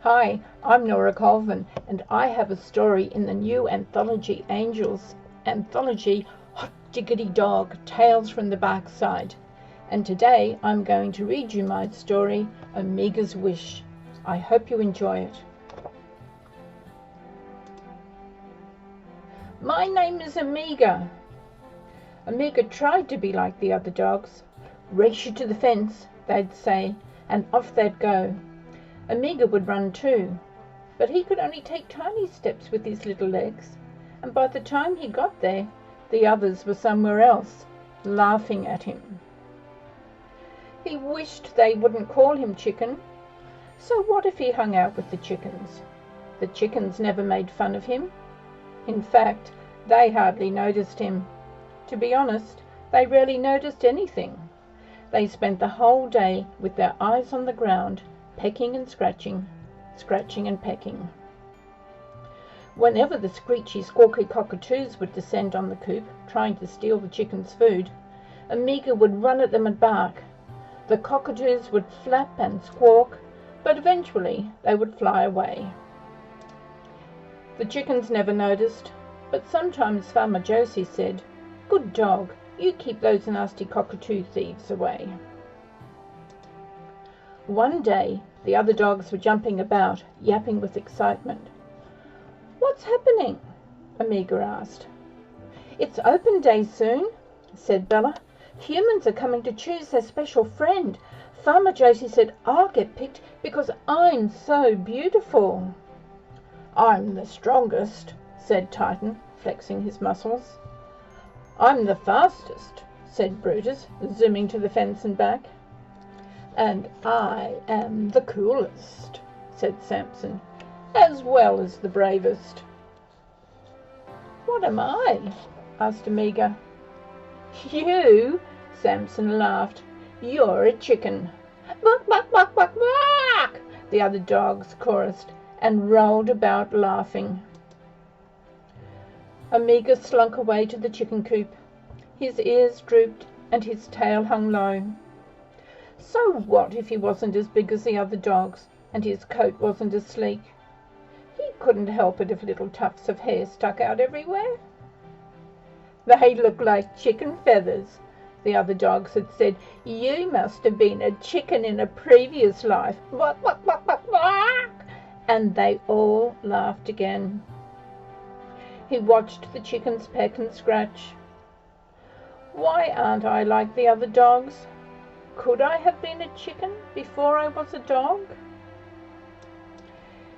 Hi, I'm Norah Colvin, and I have a story in the new anthology Angels anthology Hot Diggity Dog, Tales from the Backside. And today I'm going to read you my story, Amiga's Wish. I hope you enjoy it. My name is Amiga. Amiga tried to be like the other dogs. Race you to the fence, they'd say, and off they'd go. Amiga would run too, but he could only take tiny steps with his little legs, and by the time he got there, the others were somewhere else, laughing at him. He wished they wouldn't call him Chicken. So what if he hung out with the chickens? The chickens never made fun of him. In fact, they hardly noticed him. To be honest, they rarely noticed anything. They spent the whole day with their eyes on the ground, pecking and scratching, scratching and pecking. Whenever the screechy, squawky cockatoos would descend on the coop, trying to steal the chickens' food, Amiga would run at them and bark. The cockatoos would flap and squawk, but eventually they would fly away. The chickens never noticed, but sometimes Farmer Josie said, "Good dog, you keep those nasty cockatoo thieves away." One day, the other dogs were jumping about, yapping with excitement. "What's happening?" Amiga asked. "It's open day soon," said Bella. "Humans are coming to choose their special friend. Farmer Josie said I'll get picked because I'm so beautiful." "I'm the strongest," said Titan, flexing his muscles. "I'm the fastest," said Brutus, zooming to the fence and back. "And I am the coolest," said Samson, "as well as the bravest." "What am I?" asked Amiga. "You?" Samson laughed. "You're a chicken." "Buck, buck, buck, buck, buck!" the other dogs chorused and rolled about laughing. Amiga slunk away to the chicken coop. His ears drooped and his tail hung low. So what if he wasn't as big as the other dogs, and his coat wasn't as sleek? He couldn't help it if little tufts of hair stuck out everywhere. "They look like chicken feathers," the other dogs had said. "You must have been a chicken in a previous life." "Buck, buck, buck, buck, buck!" And they all laughed again. He watched the chickens peck and scratch. "Why aren't I like the other dogs? Could I have been a chicken before I was a dog?"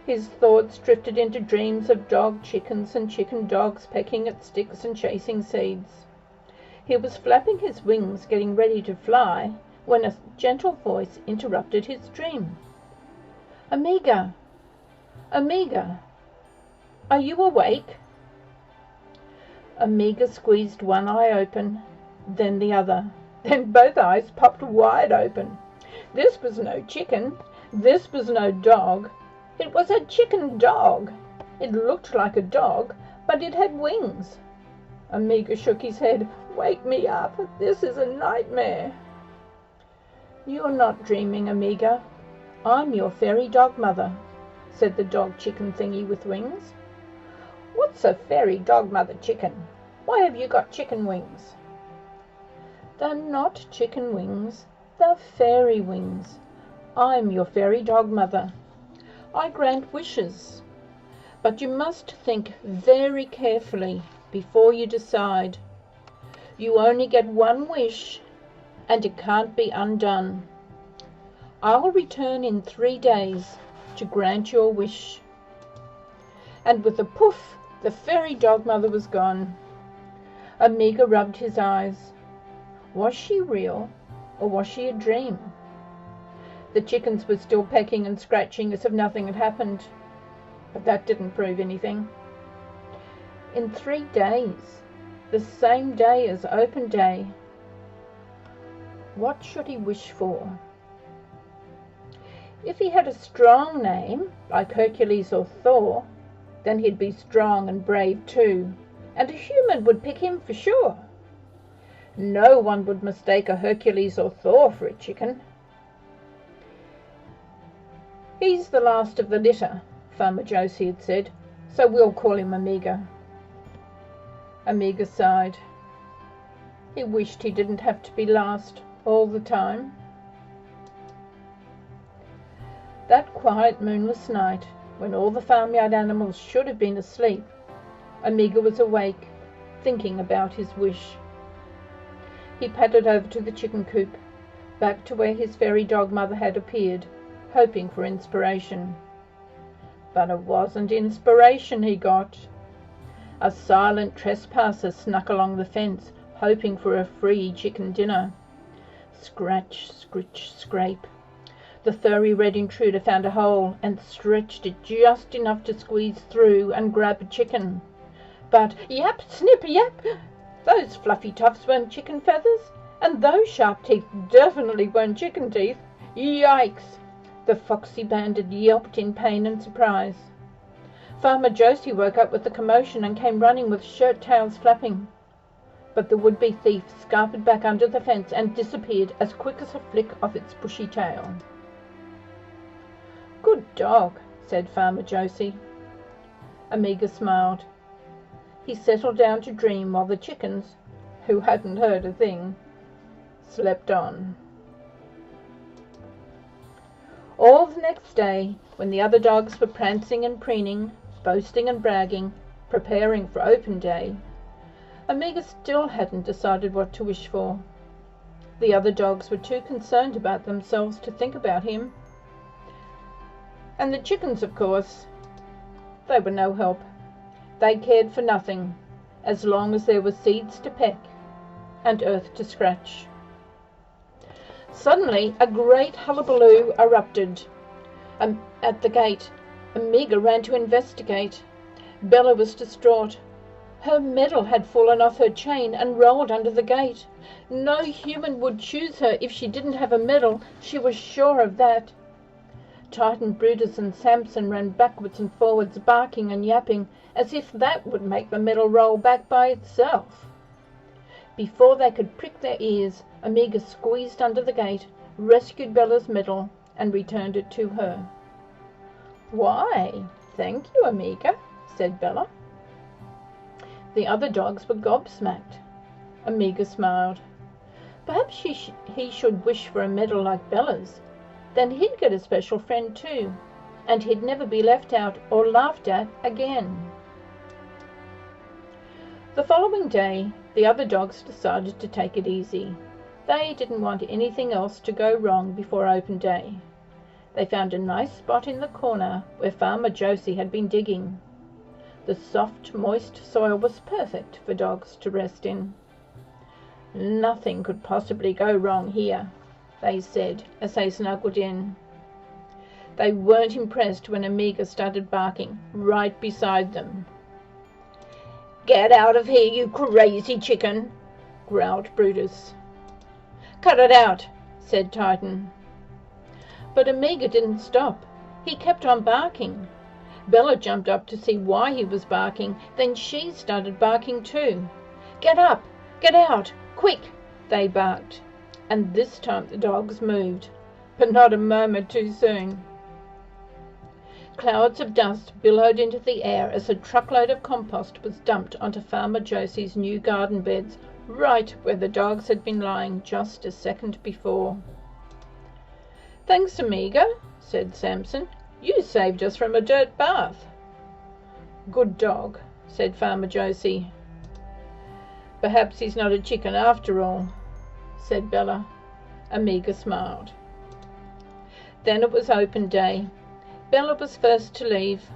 His thoughts drifted into dreams of dog chickens and chicken dogs pecking at sticks and chasing seeds. He was flapping his wings, getting ready to fly, when a gentle voice interrupted his dream. "Amiga! Amiga! Are you awake?" Amiga squeezed one eye open, then the other. Then both eyes popped wide open. This was no chicken. This was no dog. It was a chicken dog. It looked like a dog, but it had wings. Amiga shook his head. "Wake me up. This is a nightmare." "You're not dreaming, Amiga. I'm your fairy dog mother," said the dog chicken thingy with wings. "What's a fairy dog mother chicken? Why have you got chicken wings?" "They're not chicken wings, they're fairy wings. I'm your fairy dog mother. I grant wishes, but you must think very carefully before you decide. You only get one wish, and it can't be undone. I'll return in 3 days to grant your wish." And with a poof, the fairy dog mother was gone. Amiga rubbed his eyes. Was she real, or was she a dream? The chickens were still pecking and scratching as if nothing had happened, but that didn't prove anything. In 3 days, the same day as open day, what should he wish for? If he had a strong name, like Hercules or Thor, then he'd be strong and brave too, and a human would pick him for sure. No one would mistake a Hercules or Thor for a chicken. "He's the last of the litter," Farmer Josie had said, "so we'll call him Amiga." Amiga sighed. He wished he didn't have to be last all the time. That quiet moonless night, when all the farmyard animals should have been asleep, Amiga was awake, thinking about his wish. He padded over to the chicken coop, back to where his fairy dog mother had appeared, hoping for inspiration. But it wasn't inspiration he got. A silent trespasser snuck along the fence, hoping for a free chicken dinner. Scratch, scritch, scrape. The furry red intruder found a hole and stretched it just enough to squeeze through and grab a chicken. But yap, snip, yap! Those fluffy tufts weren't chicken feathers, and those sharp teeth definitely weren't chicken teeth. Yikes! The foxy bandit yelped in pain and surprise. Farmer Josie woke up with the commotion and came running with shirt tails flapping. But the would-be thief scarpered back under the fence and disappeared as quick as a flick of its bushy tail. "Good dog," said Farmer Josie. Amiga smiled. He settled down to dream while the chickens, who hadn't heard a thing, slept on. All the next day, when the other dogs were prancing and preening, boasting and bragging, preparing for open day, Amiga still hadn't decided what to wish for. The other dogs were too concerned about themselves to think about him. And the chickens, of course, they were no help. They cared for nothing, as long as there were seeds to peck and earth to scratch. Suddenly, a great hullabaloo erupted at the gate. Amiga ran to investigate. Bella was distraught. Her medal had fallen off her chain and rolled under the gate. No human would choose her if she didn't have a medal, she was sure of that. Titan, Brutus and Samson ran backwards and forwards, barking and yapping, as if that would make the medal roll back by itself. Before they could prick their ears, Amiga squeezed under the gate, rescued Bella's medal, and returned it to her. "Why, thank you, Amiga," said Bella. The other dogs were gobsmacked. Amiga smiled. Perhaps he should wish for a medal like Bella's. Then he'd get a special friend too, and he'd never be left out or laughed at again. The following day, the other dogs decided to take it easy. They didn't want anything else to go wrong before open day. They found a nice spot in the corner where Farmer Josie had been digging. The soft, moist soil was perfect for dogs to rest in. "Nothing could possibly go wrong here," they said as they snuggled in. They weren't impressed when Amiga started barking right beside them. "Get out of here, you crazy chicken," growled Brutus. "Cut it out," said Titan. But Amiga didn't stop. He kept on barking. Bella jumped up to see why he was barking. Then she started barking too. "Get up! Get out! Quick!" they barked. And this time the dogs moved, but not a moment too soon. Clouds of dust billowed into the air as a truckload of compost was dumped onto Farmer Josie's new garden beds, right where the dogs had been lying just a second before. "Thanks, Amiga," said Samson. "You saved us from a dirt bath." "Good dog," said Farmer Josie. "Perhaps he's not a chicken after all," said Bella. Amiga smiled. Then it was open day. Bella was first to leave.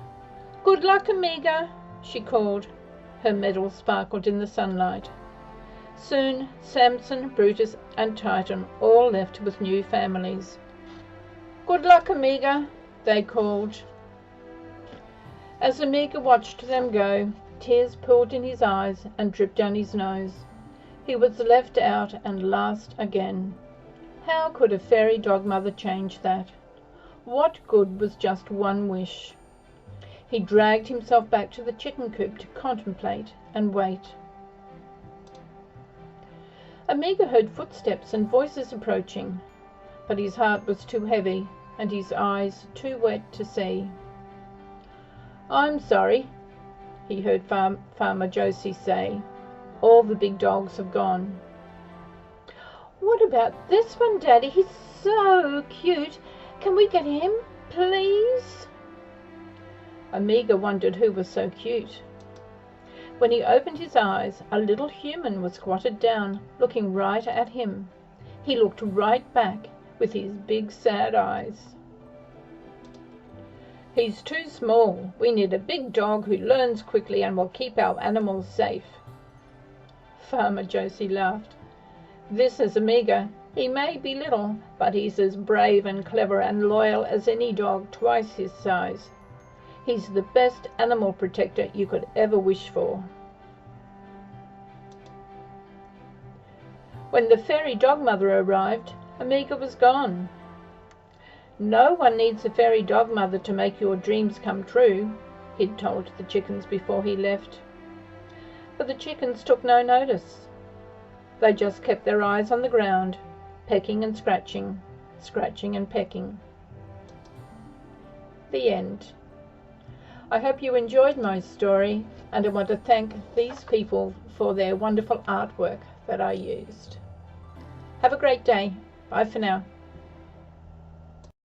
"Good luck, Amiga," she called. Her medal sparkled in the sunlight. Soon Samson, Brutus and Titan all left with new families. "Good luck, Amiga," they called. As Amiga watched them go, tears pooled in his eyes and dripped down his nose. He was left out and last again. How could a fairy dog mother change that? What good was just one wish? He dragged himself back to the chicken coop to contemplate and wait. Amiga heard footsteps and voices approaching, but his heart was too heavy, and his eyes too wet to see. "I'm sorry," he heard Farmer Josie say. "All the big dogs have gone." "What about this one, Daddy? He's so cute. Can we get him, please?" Amiga wondered who was so cute. When he opened his eyes, a little human was squatted down, looking right at him. He looked right back with his big sad eyes. "He's too small. We need a big dog who learns quickly and will keep our animals safe." Farmer Josie laughed. "This is Amiga. He may be little, but he's as brave and clever and loyal as any dog twice his size. He's the best animal protector you could ever wish for." When the fairy dog mother arrived, Amiga was gone. "No one needs a fairy dog mother to make your dreams come true," he'd told the chickens before he left. But the chickens took no notice. They just kept their eyes on the ground, pecking and scratching, scratching and pecking. The end. I hope you enjoyed my story, and I want to thank these people for their wonderful artwork that I used. Have a great day. Bye for now.